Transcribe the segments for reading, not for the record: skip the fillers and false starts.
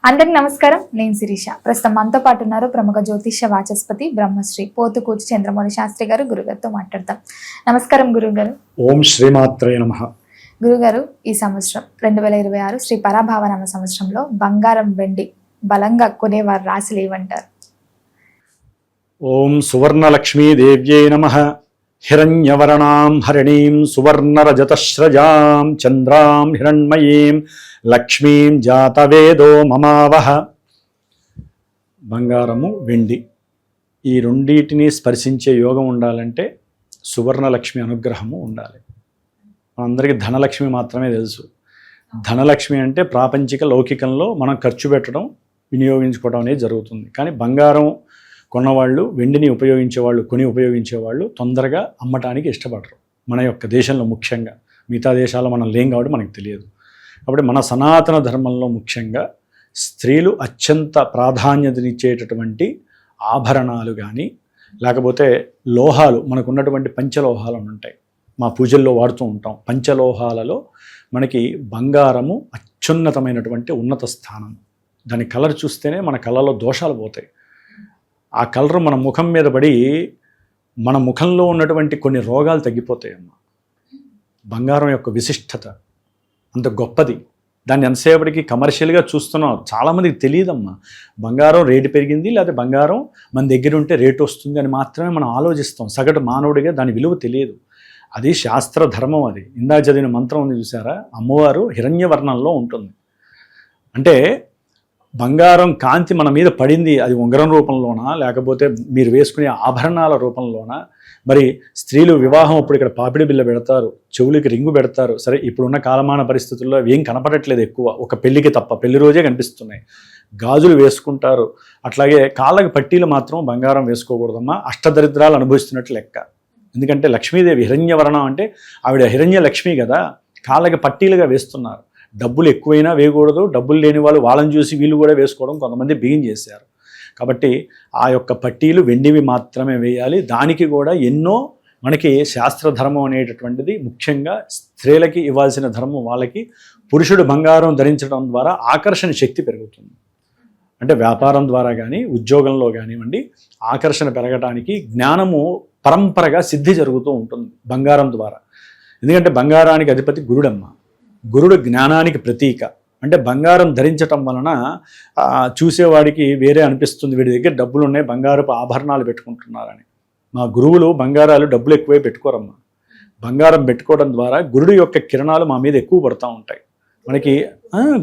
అందరికి నమస్కారం. నేను శిరీష. ప్రస్తుతం మనతో పాటు ఉన్నారు ప్రముఖ జ్యోతిష్య వాచస్పతి బ్రహ్మశ్రీ పోతుకూర్చి చంద్రమౌళి శాస్త్రి గారు. గురుగారితో మాట్లాడతాం. నమస్కారం గురుగారు. ఓం శ్రీమాత్రే నమః. గురుగారు, ఈ సంవత్సరం 2026 శ్రీ పరాభావనామ సంవత్సరంలో బంగారం వెండి బలంగా కొనేవారు రాశులు ఏమంటారు? ఓం సువర్ణలక్ష్మీదేవ్యై నమః. హిరణ్యవర్ణాం హరిణీం సువర్ణరజతశ్రజాం చంద్రాం హిరణ్మయీం లక్ష్మీం జాతవేదో మమావహ. బంగారము వెండి ఈ రెండింటిని స్పర్శించే యోగం ఉండాలంటే సువర్ణలక్ష్మి అనుగ్రహము ఉండాలి. మనందరికీ ధనలక్ష్మి మాత్రమే తెలుసు. ధనలక్ష్మి అంటే ప్రాపంచిక లౌకికంలో మనం ఖర్చు పెట్టడం వినియోగించుకోవడం అనేది జరుగుతుంది. కానీ బంగారం కొన్నవాళ్ళు, వెండిని ఉపయోగించేవాళ్ళు, కొని ఉపయోగించేవాళ్ళు తొందరగా అమ్మటానికి ఇష్టపడరు. మన యొక్క దేశంలో ముఖ్యంగా, మిగతా దేశాల్లో మనం లేం కాబట్టి మనకు తెలియదు. కాబట్టి మన సనాతన ధర్మంలో ముఖ్యంగా స్త్రీలు అత్యంత ప్రాధాన్యతనిచ్చేటటువంటి ఆభరణాలు కానీ, లేకపోతే లోహాలు, మనకు ఉన్నటువంటి పంచలోహాలు ఉంటాయి, మా పూజల్లో వాడుతూ ఉంటాం. పంచలోహాలలో మనకి బంగారము అత్యున్నతమైనటువంటి ఉన్నత స్థానం. దాని కలర్ చూస్తేనే మన కళ్ళలో దోషాలు పోతాయి. ఆ కలర్ మన ముఖం మీద పడి మన ముఖంలో ఉన్నటువంటి కొన్ని రోగాలు తగ్గిపోతాయమ్మా. బంగారం యొక్క విశిష్టత అంత గొప్పది. దాన్ని ఎంతసేపటికి కమర్షియల్గా చూస్తున్నాం. చాలామందికి తెలియదమ్మా బంగారం రేటు పెరిగింది, లేకపోతే బంగారం మన దగ్గర ఉంటే రేటు వస్తుంది అని మాత్రమే మనం ఆలోచిస్తాం. సగటు మానవుడిగా దాని విలువ తెలియదు. అది శాస్త్ర ధర్మం. అది ఇందాక చదివిన మంత్రం ఉంది చూసారా, అమ్మవారు హిరణ్యవర్ణంలో ఉంటుంది. అంటే బంగారం కాంతి మన మీద పడింది, అది ఉంగరం రూపంలోనా, లేకపోతే మీరు వేసుకునే ఆభరణాల రూపంలోనా. మరి స్త్రీలు వివాహం అప్పుడు ఇక్కడ పాపిడి బిళ్ళ పెడతారు, చెవులకి రింగు పెడతారు. సరే, ఇప్పుడున్న కాలమాన పరిస్థితుల్లో అవి ఏం కనపడట్లేదు ఎక్కువ, ఒక పెళ్లికి తప్ప, పెళ్లి రోజే కనిపిస్తున్నాయి. గాజులు వేసుకుంటారు. అట్లాగే కాళ్ళకి పట్టీలు మాత్రం బంగారం వేసుకోకూడదమ్మా. అష్టదరిద్రాలు అనుభవిస్తున్నట్లు లెక్క. ఎందుకంటే లక్ష్మీదేవి హిరణ్యవర్ణం అంటే ఆవిడ హిరణ్య లక్ష్మి కదా, కాళ్ళకి పట్టీలుగా వేస్తున్నారు. డబ్బులు ఎక్కువైనా వేయకూడదు, డబ్బులు లేని వాళ్ళు వాళ్ళని చూసి వీళ్ళు కూడా వేసుకోవడం కొంతమంది బిగిన్ చేశారు. కాబట్టి ఆ యొక్క పట్టీలు వెండివి మాత్రమే వేయాలి. దానికి కూడా ఎన్నో మనకి శాస్త్రధర్మం అనేటటువంటిది, ముఖ్యంగా స్త్రీలకి ఇవ్వాల్సిన ధర్మం వాళ్ళకి. పురుషుడు బంగారం ధరించడం ద్వారా ఆకర్షణ శక్తి పెరుగుతుంది. అంటే వ్యాపారం ద్వారా కానీ, ఉద్యోగంలో కానివ్వండి, ఆకర్షణ పెరగడానికి జ్ఞానము పరంపరగా సిద్ధి జరుగుతూ ఉంటుంది బంగారం ద్వారా. ఎందుకంటే బంగారానికి అధిపతి గురుడమ్మ. గురుడు జ్ఞానానికి ప్రతీక. అంటే బంగారం ధరించటం వలన చూసేవాడికి వేరే అనిపిస్తుంది, వీడి దగ్గర డబ్బులు ఉన్నాయి, బంగారపు ఆభరణాలు పెట్టుకుంటున్నారని. మా గురువులు బంగారాలు డబ్బులు ఎక్కువే పెట్టుకోరమ్మా. బంగారం పెట్టుకోవడం ద్వారా గురుడు యొక్క కిరణాలు మా మీద ఎక్కువ పడుతూ ఉంటాయి. మనకి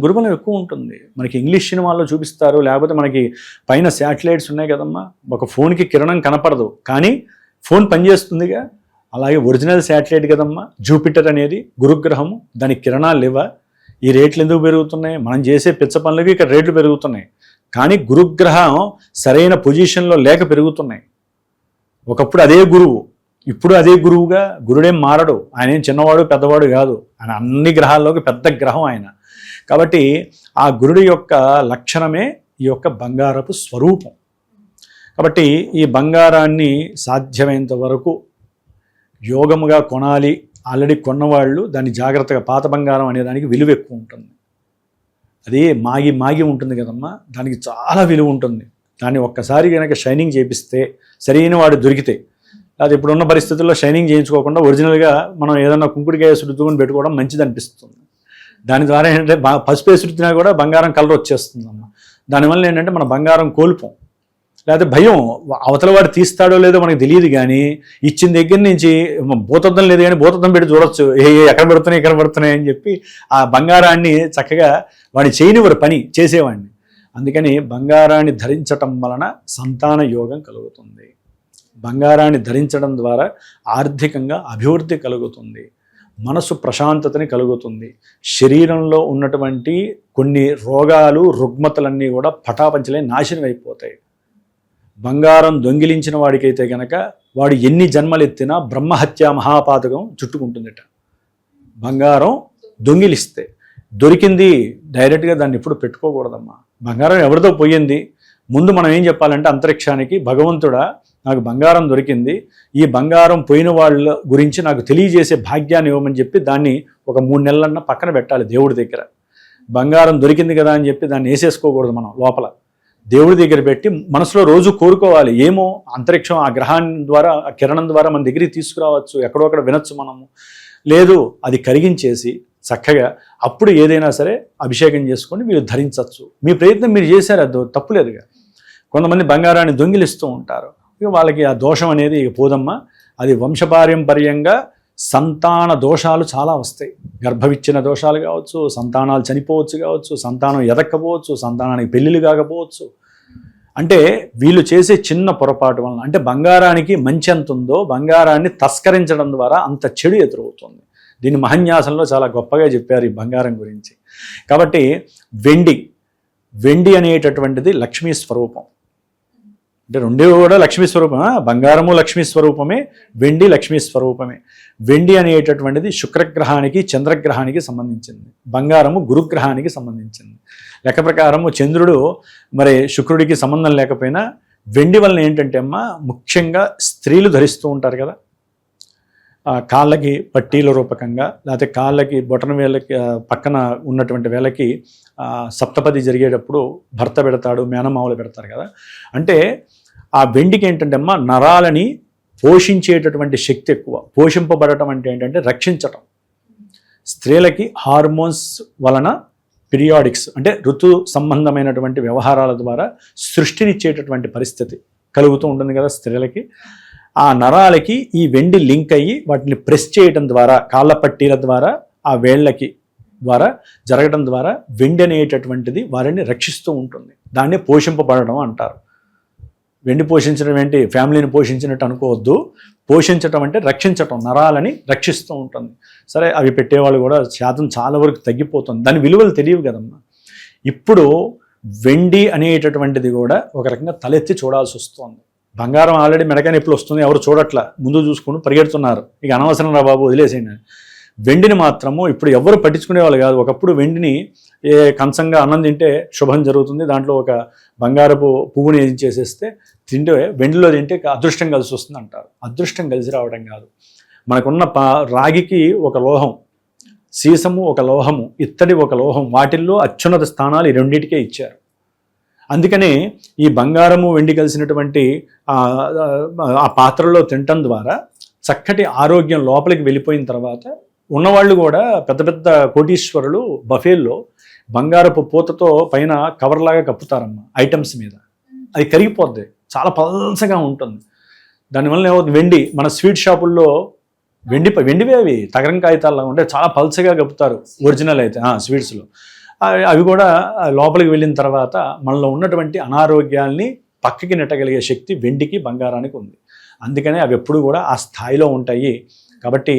గురుబలం ఎక్కువ ఉంటుంది. మనకి ఇంగ్లీష్ సినిమాల్లో చూపిస్తారు, లేకపోతే మనకి పైన శాటిలైట్స్ ఉన్నాయి కదమ్మా. ఒక ఫోన్కి కిరణం కనపడదు కానీ ఫోన్ పనిచేస్తుందిగా. అలాగే ఒరిజినల్ శాటిలైట్ కదమ్మా జూపిటర్ అనేది, గురుగ్రహము. దానికి కిరణాలు లేవా? ఈ రేట్లు ఎందుకు పెరుగుతున్నాయి? మనం చేసే పిచ్చ పనులకి ఇక్కడ రేట్లు పెరుగుతున్నాయి. కానీ గురుగ్రహం సరైన పొజిషన్లో లేక పెరుగుతున్నాయి. ఒకప్పుడు అదే గురువు, ఇప్పుడు అదే గురువుగా. గురుడేం మారడు, ఆయన ఏం చిన్నవాడు పెద్దవాడు కాదు, ఆయన అన్ని గ్రహాల్లోకి పెద్ద గ్రహం ఆయన. కాబట్టి ఆ గురుడి యొక్క లక్షణమే ఈ యొక్క బంగారపు స్వరూపం. కాబట్టి ఈ బంగారాన్ని సాధ్యమైనంత వరకు యోగముగా కొనాలి. ఆల్రెడీ కొన్నవాళ్ళు దాన్ని జాగ్రత్తగా, పాత బంగారం అనే దానికి విలువ ఎక్కువ ఉంటుంది. అది మాగి ఉంటుంది కదమ్మా, దానికి చాలా విలువ ఉంటుంది. దాన్ని ఒక్కసారి కనుక షైనింగ్ చేపిస్తే, సరైన వాడు దొరికితే, అది ఇప్పుడున్న పరిస్థితుల్లో షైనింగ్ చేయించుకోకుండా ఒరిజినల్గా మనం ఏదన్నా కుంకుడికాయ సుడుతుని పెట్టుకోవడం మంచిది అనిపిస్తుంది. దాని ద్వారా ఏంటంటే పసుపు వేసుడుతున్నా కూడా బంగారం కలర్ వచ్చేస్తుందమ్మ. దానివల్ల ఏంటంటే మన బంగారం కోల్పోం. లేకపోతే భయం, అవతల వాడు తీస్తాడో లేదో మనకు తెలియదు. కానీ ఇచ్చిన దగ్గర నుంచి భూతద్దం లేదు కానీ భూతద్దం పెట్టి చూడొచ్చు, ఎక్కడ పెడుతున్నాయి అని చెప్పి ఆ బంగారాన్ని చక్కగా వాడిని చేయనివారు, పని చేసేవాడిని. అందుకని బంగారాన్ని ధరించటం వలన సంతాన యోగం కలుగుతుంది. బంగారాన్ని ధరించడం ద్వారా ఆర్థికంగా అభివృద్ధి కలుగుతుంది, మనసు ప్రశాంతతని కలుగుతుంది. శరీరంలో ఉన్నటువంటి కొన్ని రోగాలు, రుగ్మతలన్నీ కూడా పటాపంచలే నాశనం అయిపోతాయి. బంగారం దొంగిలించిన వాడికైతే గనక వాడు ఎన్ని జన్మలెత్తినా బ్రహ్మహత్య మహాపాతకం చుట్టుకుంటుందట. బంగారం దొంగిలిస్తే దొరికింది డైరెక్ట్గా దాన్ని ఎప్పుడు పెట్టుకోకూడదమ్మా. బంగారం ఎవరితో పోయింది, ముందు మనం ఏం చెప్పాలంటే అంతరిక్షానికి, భగవంతుడా నాకు బంగారం దొరికింది, ఈ బంగారం పోయిన వాళ్ళ గురించి నాకు తెలియజేసే భాగ్యాన్ని ఇవ్వమని చెప్పి దాన్ని ఒక 3 నెలలన్నా పక్కన పెట్టాలి దేవుడి దగ్గర. బంగారం దొరికింది కదా అని చెప్పి దాన్ని వేసేసుకోకూడదు. మనం లోపల దేవుడి దగ్గర పెట్టి మనసులో రోజు కోరుకోవాలి. ఏమో అంతరిక్షం ఆ గ్రహాన్ని ద్వారా, ఆ కిరణం ద్వారా మన దగ్గరికి తీసుకురావచ్చు, ఎక్కడో అక్కడ వినొచ్చు మనము. లేదు, అది కరిగించేసి చక్కగా అప్పుడు ఏదైనా సరే అభిషేకం చేసుకొని మీరు ధరించవచ్చు. మీ ప్రయత్నం మీరు చేశారు, అది తప్పులేదుగా. కొంతమంది బంగారాన్ని దొంగిలిస్తూ ఉంటారు, ఇక వాళ్ళకి ఆ దోషం అనేది ఇక పోదమ్మా. అది వంశపారంపర్యంగా సంతాన దోషాలు చాలా వస్తాయి. గర్భవిచ్చిన దోషాలు కావచ్చు, సంతానాలు చనిపోవచ్చు కావచ్చు, సంతానం ఎదక్కపోవచ్చు, సంతానానికి పెళ్ళిళ్ళు కాకపోవచ్చు. అంటే వీళ్ళు చేసే చిన్న పొరపాటు వలన, అంటే బంగారానికి మంచి ఎంత ఉందో బంగారాన్ని తస్కరించడం ద్వారా అంత చెడు ఎదురవుతుంది. దీన్ని మహన్యాసంలో చాలా గొప్పగా చెప్పారు ఈ బంగారం గురించి. కాబట్టి వెండి అనేటటువంటిది లక్ష్మీ స్వరూపం. అంటే రెండూ కూడా లక్ష్మీ స్వరూపమా? బంగారము లక్ష్మీ స్వరూపమే, వెండి లక్ష్మీ స్వరూపమే. వెండి అనేటటువంటిది శుక్రగ్రహానికి చంద్రగ్రహానికి సంబంధించింది, బంగారము గురుగ్రహానికి సంబంధించింది. లెక్క ప్రకారము చంద్రుడు మరి శుక్రుడికి సంబంధం లేకపోయినా వెండి వలన ఏంటంటే అమ్మా, ముఖ్యంగా స్త్రీలు ధరిస్తూ ఉంటారు కదా, కాళ్ళకి పట్టీల రూపకంగా, లేకపోతే కాళ్ళకి బొటన వేలకి పక్కన ఉన్నటువంటి వేలకి సప్తపది జరిగేటప్పుడు భర్త పెడతాడు, మేనమావులు పెడతారు కదా. అంటే ఆ వెండికి ఏంటంటే అమ్మ, నరాలని పోషించేటటువంటి శక్తి ఎక్కువ. పోషింపబడటం అంటే ఏంటంటే రక్షించటం. స్త్రీలకి హార్మోన్స్ వలన పీరియాడిక్స్ అంటే ఋతు సంబంధమైనటువంటి వ్యవహారాల ద్వారా సృష్టినిచ్చేటటువంటి పరిస్థితి కలుగుతూ ఉంటుంది కదా స్త్రీలకి. ఆ నరాలకి ఈ వెండి లింక్ అయ్యి వాటిని ప్రెస్ చేయడం ద్వారా, కాళ్ళ పట్టీల ద్వారా, ఆ వేళ్ళకి ద్వారా జరగడం ద్వారా వెండి అనేటటువంటిది వారిని రక్షిస్తూ ఉంటుంది. దాన్ని పోషింపబడడం అంటారు. వెండి పోషించడం ఏంటి, ఫ్యామిలీని పోషించినట్టు అనుకోవద్దు. పోషించటం అంటే రక్షించటం, నరాలని రక్షిస్తూ ఉంటుంది. సరే, అవి పెట్టేవాళ్ళు కూడా శాతం చాలా వరకు తగ్గిపోతుంది, దాని విలువలు తెలియవు కదమ్మా. ఇప్పుడు వెండి అనేటటువంటిది కూడా ఒక రకంగా తలెత్తి చూడాల్సి వస్తుంది. బంగారం ఆల్రెడీ మెడకాయ ఎప్పుడు వస్తుంది, ఎవరు చూడట్లా, ముందు చూసుకుని పరిగెడుతున్నారు, ఇక అనవసరం రా బాబు వదిలేసేయండి. వెండిని మాత్రము ఇప్పుడు ఎవరు పట్టించుకునేవాళ్ళు కాదు. ఒకప్పుడు వెండిని కంచంగా అన్నం తింటే శుభం జరుగుతుంది, దాంట్లో ఒక బంగారపు పువ్వుని ఏం చేసేస్తే తింటే వెండిలో తింటే అదృష్టం కలిసి వస్తుంది అంటారు. అదృష్టం కలిసి రావడం కాదు, మనకున్న రాగికి ఒక లోహం, సీసము ఒక లోహము, ఇత్తడి ఒక లోహం, వాటిల్లో అత్యున్నత స్థానాలు ఈ రెండింటికే ఇచ్చారు. అందుకనే ఈ బంగారము వెండి కలిసినటువంటి ఆ పాత్రలో తినటం ద్వారా చక్కటి ఆరోగ్యం లోపలికి వెళ్ళిపోయిన తర్వాత ఉన్నవాళ్ళు కూడా పెద్ద పెద్ద కోటీశ్వరులు బఫేల్లో బంగారపు పూతతో పైన కవర్లాగా కప్పుతారమ్మ ఐటమ్స్ మీద. అది కరిగిపోద్ది, చాలా పల్సగా ఉంటుంది. దానివల్ల ఏమవుతుంది, వెండి మన స్వీట్ షాపుల్లో వెండివే అవి తగరం కాగితాల్లో ఉంటే చాలా పల్సగా కప్పుతారు ఒరిజినల్ అయితే స్వీట్స్లో. అవి కూడా లోపలికి వెళ్ళిన తర్వాత మనలో ఉన్నటువంటి అనారోగ్యాల్ని పక్కకి నెట్టగలిగే శక్తి వెండికి బంగారానికి ఉంది. అందుకనే అవి ఎప్పుడు కూడా ఆ స్థాయిలో ఉంటాయి. కాబట్టి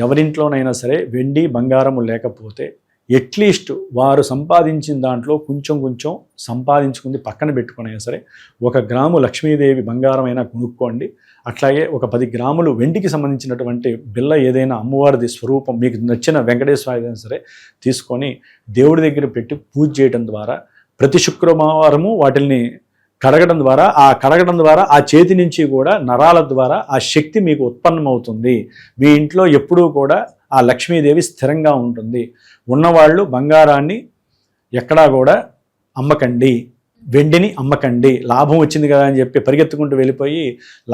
ఎవరింట్లోనైనా సరే వెండి బంగారము లేకపోతే అట్లీస్ట్ వారు సంపాదించిన దాంట్లో కొంచెం సంపాదించుకుంది పక్కన పెట్టుకునే సరే 1 గ్రాము లక్ష్మీదేవి బంగారం అయినా కొనుక్కోండి. అట్లాగే ఒక 10 గ్రాములు వెండికి సంబంధించినటువంటి బిల్ల ఏదైనా అమ్మవారిది స్వరూపం మీకు నచ్చిన వెంకటేశ్వర ఏదైనా సరే తీసుకొని దేవుడి దగ్గర పెట్టి పూజ చేయడం ద్వారా ప్రతి శుక్రవారము వాటిని కడగడం ద్వారా ఆ చేతి నుంచి కూడా నరాల ద్వారా ఆ శక్తి మీకు ఉత్పన్నమవుతుంది. మీ ఇంట్లో ఎప్పుడూ కూడా ఆ లక్ష్మీదేవి స్థిరంగా ఉంటుంది. ఉన్నవాళ్ళు బంగారాన్ని ఎక్కడా కూడా అమ్మకండి, వెండిని అమ్మకండి. లాభం వచ్చింది కదా అని చెప్పి పరిగెత్తుకుంటూ వెళ్ళిపోయి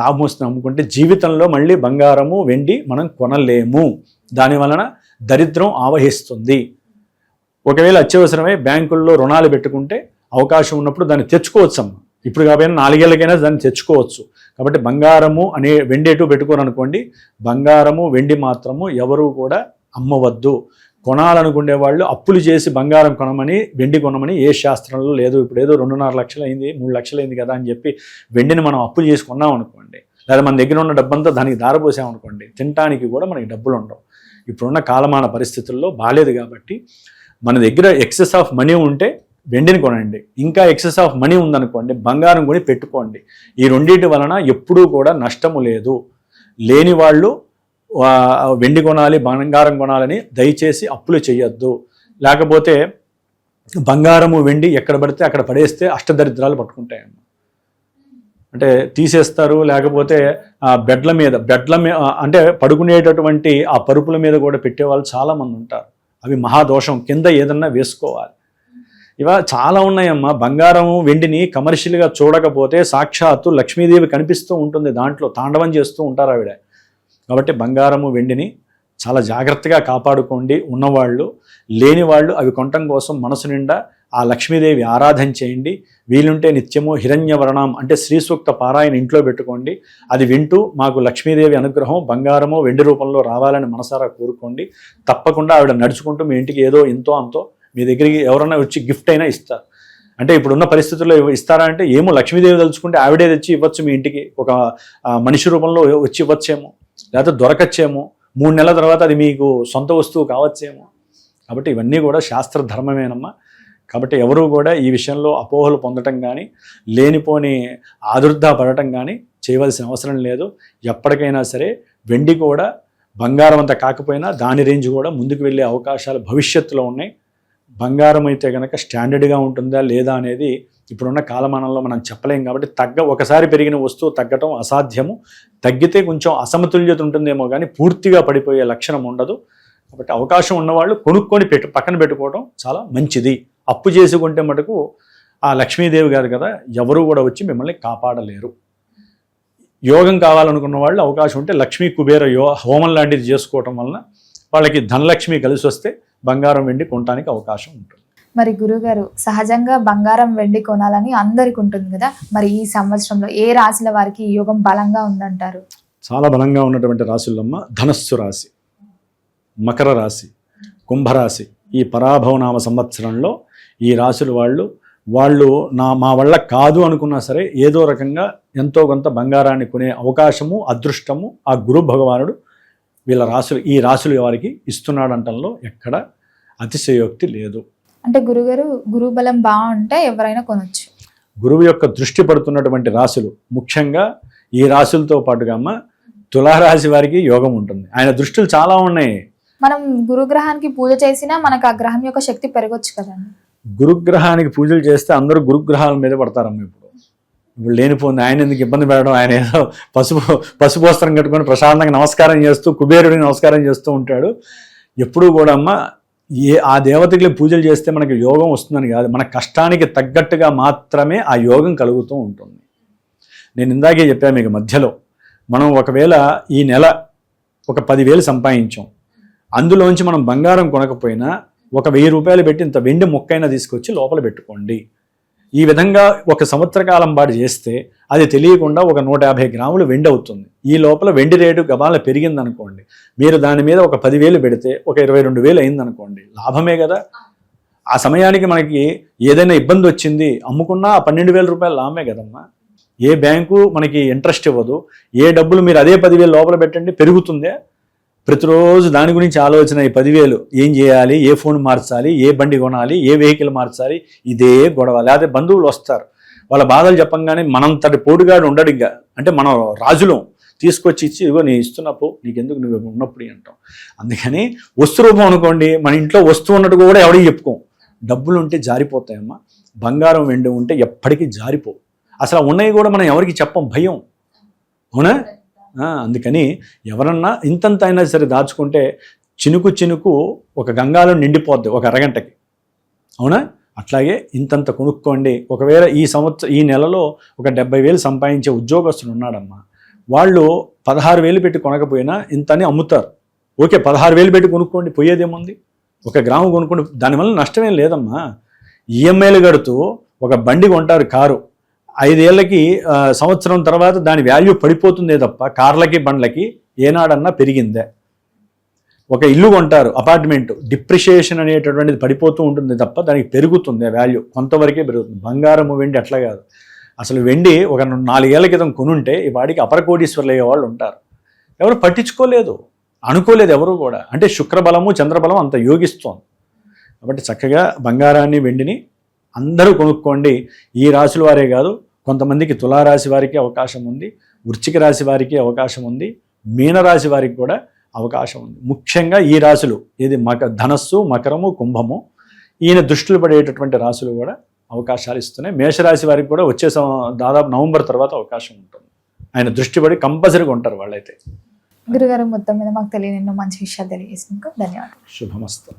లాభం వస్తుంది అమ్ముకుంటే జీవితంలో మళ్ళీ బంగారము వెండి మనం కొనలేము. దానివలన దరిద్రం ఆవహిస్తుంది. ఒకవేళ అత్యవసరమై బ్యాంకుల్లో రుణాలు పెట్టుకుంటే అవకాశం ఉన్నప్పుడు దాన్ని తెచ్చుకోవచ్చమ్మ. ఇప్పుడు కాబట్టి 4 ఏళ్ళకైనా దాన్ని తెచ్చుకోవచ్చు. కాబట్టి బంగారము అనే వెండి ఎటు పెట్టుకోరనుకోండి, బంగారము వెండి మాత్రము ఎవరు కూడా అమ్మవద్దు. కొనాలనుకునే వాళ్ళు అప్పులు చేసి బంగారం కొనమని వెండి కొనమని ఏ శాస్త్రంలో లేదు. ఇప్పుడు ఏదో 2.5 లక్షలు అయింది 3 లక్షలు అయింది కదా అని చెప్పి వెండిని మనం అప్పులు చేసి కొన్నాం అనుకోండి, లేదా మన దగ్గర ఉన్న డబ్బంతా దానికి దారపోసామనుకోండి, తినటానికి కూడా మనకి డబ్బులు ఉండవు. ఇప్పుడున్న కాలమాన పరిస్థితుల్లో బాలేదు. కాబట్టి మన దగ్గర ఎక్సెస్ ఆఫ్ మనీ ఉంటే వెండిని కొనండి, ఇంకా ఎక్సెస్ ఆఫ్ మనీ ఉందనుకోండి బంగారం కొని పెట్టుకోండి. ఈ రెండింటి వలన ఎప్పుడూ కూడా నష్టము లేదు. లేని వాళ్ళు వెండి కొనాలి బంగారం కొనాలని దయచేసి అప్పులు చేయొద్దు. లేకపోతే బంగారము వెండి ఎక్కడ పడితే అక్కడ పడేస్తే అష్టదరిద్రాలు పట్టుకుంటాయన్న. అంటే తీసేస్తారు. లేకపోతే బెడ్ల మీద అంటే పడుకునేటటువంటి ఆ పరుపుల మీద కూడా పెట్టేవాళ్ళు చాలామంది ఉంటారు. అవి మహాదోషం. కింద ఏదన్నా వేసుకోవాలి. ఇవా చాలా ఉన్నాయమ్మా. బంగారము వెండిని కమర్షియల్గా చూడకపోతే సాక్షాత్తు లక్ష్మీదేవి కనిపిస్తూ ఉంటుంది, దాంట్లో తాండవం చేస్తూ ఉంటారు ఆవిడ. కాబట్టి బంగారము వెండిని చాలా జాగ్రత్తగా కాపాడుకోండి. ఉన్నవాళ్ళు, లేని వాళ్ళు అవి కొనటం కోసం మనసు నిండా ఆ లక్ష్మీదేవి ఆరాధన చేయండి. వీలుంటే నిత్యము హిరణ్యవర్ణం అంటే శ్రీ సూక్త పారాయణ ఇంట్లో పెట్టుకోండి. అది వింటూ మాకు లక్ష్మీదేవి అనుగ్రహం బంగారము వెండి రూపంలో రావాలని మనసారా కోరుకోండి. తప్పకుండా ఆవిడ నడుచుకుంటూ మీ ఇంటికి ఏదో ఇంతో అంతో మీ దగ్గరికి ఎవరన్నా వచ్చి గిఫ్ట్ అయినా ఇస్తారు. అంటే ఇప్పుడున్న పరిస్థితుల్లో ఇస్తారా అంటే ఏమో, లక్ష్మీదేవి తలుచుకుంటే ఆవిడే తెచ్చి ఇవ్వచ్చు మీ ఇంటికి, ఒక మనిషి రూపంలో వచ్చి ఇవ్వచ్చేమో, లేకపోతే దొరకచ్చేమో, 3 నెలల తర్వాత అది మీకు సొంత వస్తువు కావచ్చేమో. కాబట్టి ఇవన్నీ కూడా శాస్త్ర ధర్మమేనమ్మా. కాబట్టి ఎవరూ కూడా ఈ విషయంలో అపోహలు పొందటం కానీ లేనిపోని ఆదుర్దా పడటం కానీ చేయవలసిన అవసరం లేదు. ఎప్పటికైనా సరే వెండి కూడా బంగారం అంత కాకపోయినా దాని రేంజ్ కూడా ముందుకు వెళ్ళే అవకాశాలు భవిష్యత్తులో ఉన్నాయి. బంగారం అయితే కనుక స్టాండర్డ్గా ఉంటుందా లేదా అనేది ఇప్పుడున్న కాలమానంలో మనం చెప్పలేం. కాబట్టి ఒకసారి పెరిగిన వస్తువు తగ్గటం అసాధ్యము. తగ్గితే కొంచెం అసమతుల్యత ఉంటుందేమో కానీ పూర్తిగా పడిపోయే లక్షణం ఉండదు. కాబట్టి అవకాశం ఉన్నవాళ్ళు కొనుక్కొని పక్కన పెట్టుకోవడం చాలా మంచిది. అప్పు చేసుకుంటే మటుకు ఆ లక్ష్మీదేవి గారు కదా, ఎవరు కూడా వచ్చి మిమ్మల్ని కాపాడలేరు. యోగం కావాలనుకున్న వాళ్ళు అవకాశం ఉంటే లక్ష్మీ కుబేర హోమం లాంటిది చేసుకోవటం వలన వాళ్ళకి ధనలక్ష్మి కలిసి వస్తే బంగారం వెండి కొనడానికి అవకాశం ఉంటుంది. మరి గురుగారు, సహజంగా బంగారం వెండి కొనాలని అందరికి ఉంటుంది కదా, మరి ఈ సంవత్సరంలో ఏ రాశుల వారికి ఈ యోగం బలంగా ఉందంటారు? చాలా బలంగా ఉన్నటువంటి రాశులమ్మ ధనస్సు రాశి, మకర రాశి, కుంభరాశి. ఈ పరాభవనామ సంవత్సరంలో ఈ రాశుల వాళ్ళు మా వల్ల కాదు అనుకున్నా సరే ఏదో రకంగా ఎంతో కొంత బంగారాన్ని కొనే అవకాశము, అదృష్టము ఆ గురు భగవానుడు ఈ రాశుల వారికి ఇస్తున్నాడంటంలో ఎక్కడ అతిశయోక్తి లేదు. అంటే గురుగారు, గురు బలం బాగుంటే ఎవరైనా కొనొచ్చు. గురువు యొక్క దృష్టి పడుతున్నటువంటి రాశులు, ముఖ్యంగా ఈ రాశులతో పాటుగా అమ్మ తులారాశి వారికి యోగం ఉంటుంది. ఆయన దృష్టిలు చాలా ఉన్నాయి. మనం గురుగ్రహానికి పూజ చేసినా మనకు ఆ గ్రహం యొక్క శక్తి పెరగొచ్చు కదండి. గురుగ్రహానికి పూజలు చేస్తే అందరూ గురుగ్రహాల మీద పడతారమ్మ. ఇప్పుడు లేనిపోయింది ఆయన ఎందుకు ఇబ్బంది పెట్టడం, ఆయన ఏదో పసుపు వస్త్రం కట్టుకొని ప్రశాంతంగా నమస్కారం చేస్తూ కుబేరుడికి నమస్కారం చేస్తూ ఉంటాడు. ఎప్పుడూ కూడా అమ్మ ఆ దేవతకి పూజలు చేస్తే మనకి యోగం వస్తుందని కాదు, మన కష్టానికి తగ్గట్టుగా మాత్రమే ఆ యోగం కలుగుతూ ఉంటుంది. నేను ఇందాకే చెప్పాను మీకు మధ్యలో, మనం ఒకవేళ ఈ నెల ఒక 10,000 సంపాదించాం, అందులోంచి మనం బంగారం కొనకపోయినా ఒక 1,000 రూపాయలు పెట్టి ఇంత వెండి మొక్కైనా తీసుకొచ్చి లోపల పెట్టుకోండి. ఈ విధంగా ఒక సంవత్సర కాలం పాటు చేస్తే అది తెలియకుండా ఒక 150 గ్రాములు వెండి అవుతుంది. ఈ లోపల వెండి రేటు గబాల పెరిగిందనుకోండి, మీరు దాని మీద ఒక 10,000 పెడితే ఒక 22,000 అయిందనుకోండి, లాభమే కదా. ఆ సమయానికి మనకి ఏదైనా ఇబ్బంది వచ్చింది అమ్ముకున్నా ఆ 12,000 రూపాయలు లాభమే కదమ్మా. ఏ బ్యాంకు మనకి ఇంట్రెస్ట్ ఇవ్వదు. ఏ డబ్బులు మీరు అదే 10,000 లోపల పెట్టండి, పెరుగుతుందే. ప్రతిరోజు దాని గురించి ఆలోచన, ఈ 10,000 ఏం చేయాలి, ఏ ఫోన్ మార్చాలి, ఏ బండి కొనాలి, ఏ వెహికల్ మార్చాలి, ఇదే గొడవ. లేకపోతే బంధువులు వస్తారు, వాళ్ళ బాధలు చెప్పంగానే మనంతటి పోటుగాడు ఉండడు. ఇంకా అంటే మనం రాజులం, తీసుకొచ్చి ఇచ్చి ఇదిగో నేను ఇస్తున్నప్పుడు నీకెందుకు నువ్వు ఉన్నప్పుడు అంటాం. అందుకని వస్తు రూపం అనుకోండి, మన ఇంట్లో వస్తువు ఉన్నట్టు కూడా ఎవరికి చెప్పుకోం. డబ్బులు ఉంటే జారిపోతాయమ్మా. బంగారం వెండి ఉంటే ఎప్పటికీ జారిపోవు. అసలు ఉన్నవి కూడా మనం ఎవరికి చెప్పం, భయం. అవునా? అందుకని ఎవరన్నా ఇంతంత అయినా సరే దాచుకుంటే చినుకు ఒక గంగాలో నిండిపోద్ది ఒక అరగంటకి. అవునా? అట్లాగే ఇంతంత కొనుక్కోండి. ఒకవేళ ఈ నెలలో ఒక 70,000 సంపాదించే ఉద్యోగస్తులు ఉన్నాడమ్మా, వాళ్ళు 16,000 పెట్టి కొనకపోయినా ఇంతని అమ్ముతారు. ఓకే, 16,000 పెట్టి కొనుక్కోండి, పోయేదేముంది. 1 గ్రాము కొనుక్కోండి, దానివల్ల నష్టమేం లేదమ్మా. ఈఎంఐలు కడుతూ ఒక బండి కొంటారు, కారు. 5 ఏళ్ళకి సంవత్సరం తర్వాత దాని వాల్యూ పడిపోతుందే తప్ప కార్లకి బండ్లకి ఏనాడన్నా పెరిగిందే. ఒక ఇల్లు కొంటారు, అపార్ట్మెంట్, డిప్రిషియేషన్ అనేటటువంటిది పడిపోతూ ఉంటుంది తప్ప దానికి పెరుగుతుంది వాల్యూ, కొంతవరకే పెరుగుతుంది. బంగారము వెండి అట్లా కాదు. అసలు వెండి ఒక 4 ఏళ్ల క్రితం కొనుంటే ఈ వాడికి అపరకోటీశ్వర్లు అయ్యే వాళ్ళు ఉంటారు. ఎవరు పట్టించుకోలేదు, అనుకోలేదు ఎవరు కూడా. అంటే శుక్రబలము చంద్రబలం అంత యోగిస్తోంది. కాబట్టి చక్కగా బంగారాన్ని వెండిని అందరూ కొనుక్కోండి. ఈ రాశుల వారే కాదు, కొంతమందికి తులారాశి వారికి అవకాశం ఉంది, వృశ్చిక రాశి వారికి అవకాశం ఉంది, మీనరాశి వారికి కూడా అవకాశం ఉంది. ముఖ్యంగా ఈ రాశులు ఏది ధనస్సు, మకరము, కుంభము, ఈయన దృష్టిలో పడేటటువంటి రాశులు కూడా అవకాశాలు ఇస్తున్నాయి. మేషరాశి వారికి కూడా వచ్చే దాదాపు నవంబర్ తర్వాత అవకాశం ఉంటుంది. ఆయన దృష్టి పడి కంపల్సరీగా ఉంటారు వాళ్ళైతే. గురుగారు, మొత్తం మీద మాకు తెలియని ఎన్నో మంచి విషయాలు తెలియజేసినందుకు ధన్యవాదాలు. శుభమస్తు.